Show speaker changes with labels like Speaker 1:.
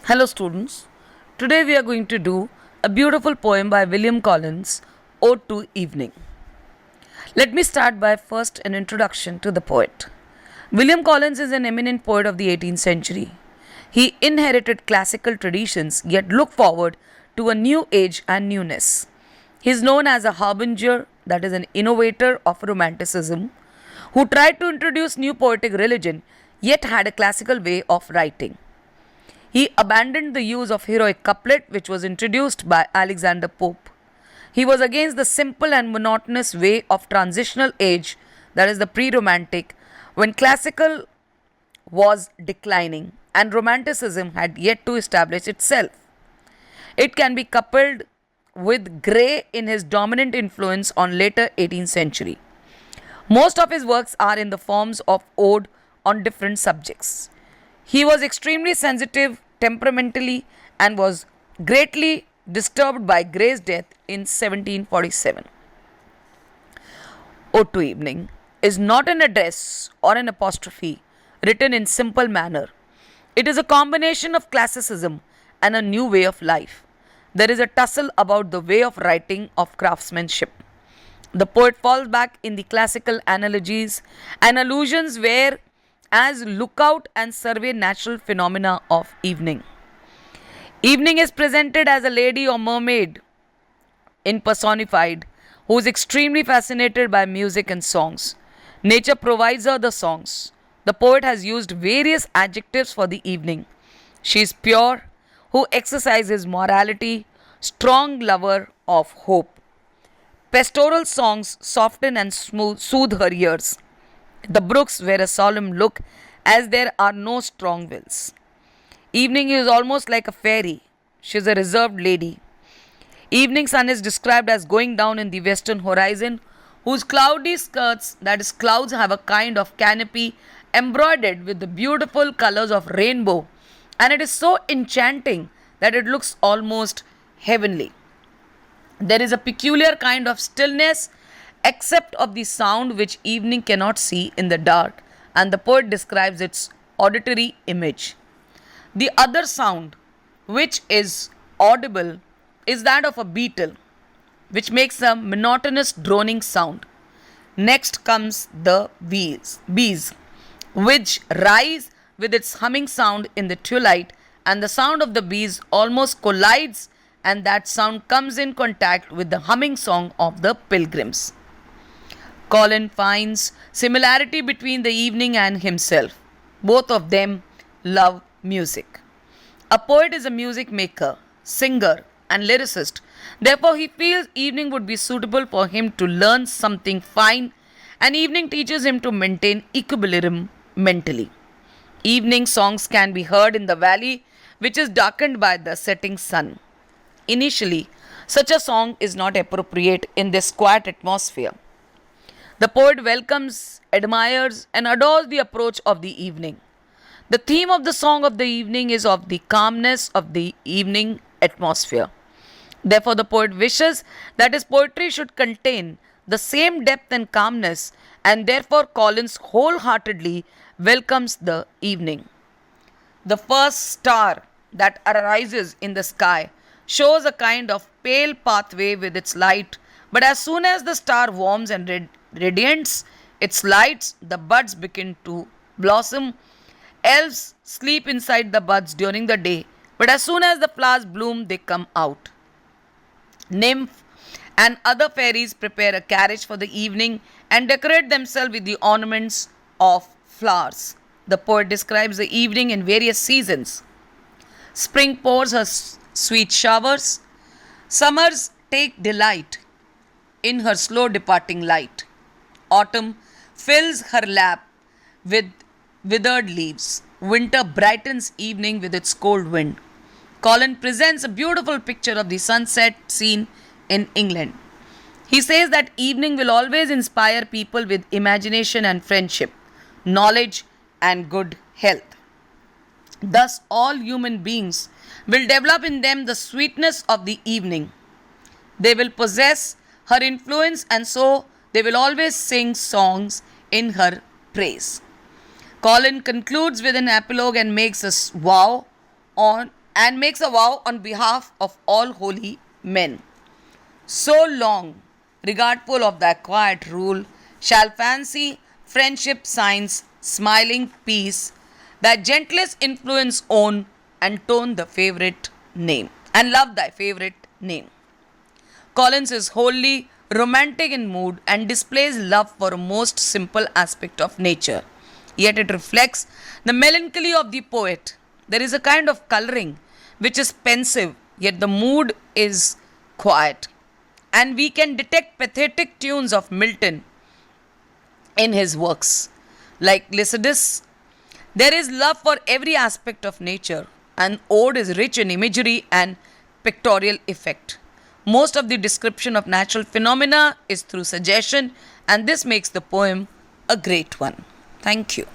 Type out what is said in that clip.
Speaker 1: Hello, students. Today we are going to do a beautiful poem by William Collins, Ode to Evening. Let me start by first an introduction to the poet. William Collins is an eminent poet of the 18th century. He inherited classical traditions yet looked forward to a new age and newness. He is known as a harbinger, that is, an innovator of Romanticism, who tried to introduce new poetic religion yet had a classical way of writing. He abandoned the use of heroic couplet, which was introduced by Alexander Pope. He was against the simple and monotonous way of transitional age, that is, the pre romantic, when classical was declining and romanticism had yet to establish itself. It can be coupled with Gray in his dominant influence on later 18th century. Most of his works are in the forms of ode on different subjects. He was extremely sensitive temperamentally and was greatly disturbed by Gray's death in 1747. Ode to Evening is not an address or an apostrophe written in simple manner. It is a combination of classicism and a new way of life. There is a tussle about the way of writing of craftsmanship. The poet falls back in the classical analogies and allusions where as look out and survey natural phenomena of evening. Evening is presented as a lady or mermaid in personified who is extremely fascinated by music and songs. Nature provides her the songs. The poet has used various adjectives for the evening. She is pure, who exercises morality, strong lover of hope. Pastoral songs soften and soothe her ears. The brooks wear a solemn look as there are no strong wills. Evening is almost like a fairy. She is a reserved lady. Evening sun is described as going down in the western horizon, whose cloudy skirts, that is, clouds, have a kind of canopy embroidered with the beautiful colors of rainbow, and it is so enchanting that it looks almost heavenly. There is a peculiar kind of stillness except of the sound which evening cannot see in the dark, and the poet describes its auditory image. The other sound which is audible is that of a beetle, which makes a monotonous droning sound. Next comes the bees, which rise with its humming sound in the twilight, and the sound of the bees almost collides, and that sound comes in contact with the humming song of the pilgrims. Collins finds similarity between the evening and himself. Both of them love music. A poet is a music maker, singer, and lyricist. Therefore, he feels evening would be suitable for him to learn something fine, and evening teaches him to maintain equilibrium mentally. Evening songs can be heard in the valley, which is darkened by the setting sun. Initially, such a song is not appropriate in this quiet atmosphere. The poet welcomes, admires, and adores the approach of the evening. The theme of the song of the evening is of the calmness of the evening atmosphere. Therefore, the poet wishes that his poetry should contain the same depth and calmness, and therefore Collins wholeheartedly welcomes the evening. The first star that arises in the sky shows a kind of pale pathway with its light, but as soon as the star warms and radiates its lights, the buds begin to blossom. Elves sleep inside the buds during the day, but as soon as the flowers bloom, they come out. Nymph and other fairies prepare a carriage for the evening and decorate themselves with the ornaments of flowers. The poet describes the evening in various seasons. Spring pours her sweet showers. Summers take delight in her slow departing light. Autumn fills her lap with withered leaves. Winter brightens evening with its cold wind. Collins presents a beautiful picture of the sunset scene in England. He says that evening will always inspire people with imagination and friendship, knowledge and good health. Thus, all human beings will develop in them the sweetness of the evening. They will possess her influence, and so they will always sing songs in her praise. Collins concludes with an epilogue and makes us vow on and makes a vow on behalf of all holy men. So long, regardful of thy quiet rule, shall fancy, friendship signs, smiling peace, thy gentlest influence own and tone the favorite name, and love thy favorite name. Collins is wholly romantic in mood and displays love for a most simple aspect of nature. Yet it reflects the melancholy of the poet. There is a kind of coloring which is pensive, yet the mood is quiet. And we can detect pathetic tunes of Milton in his works. Like Lycidas, there is love for every aspect of nature, and Ode is rich in imagery and pictorial effect. Most of the description of natural phenomena is through suggestion, and this makes the poem a great one. Thank you.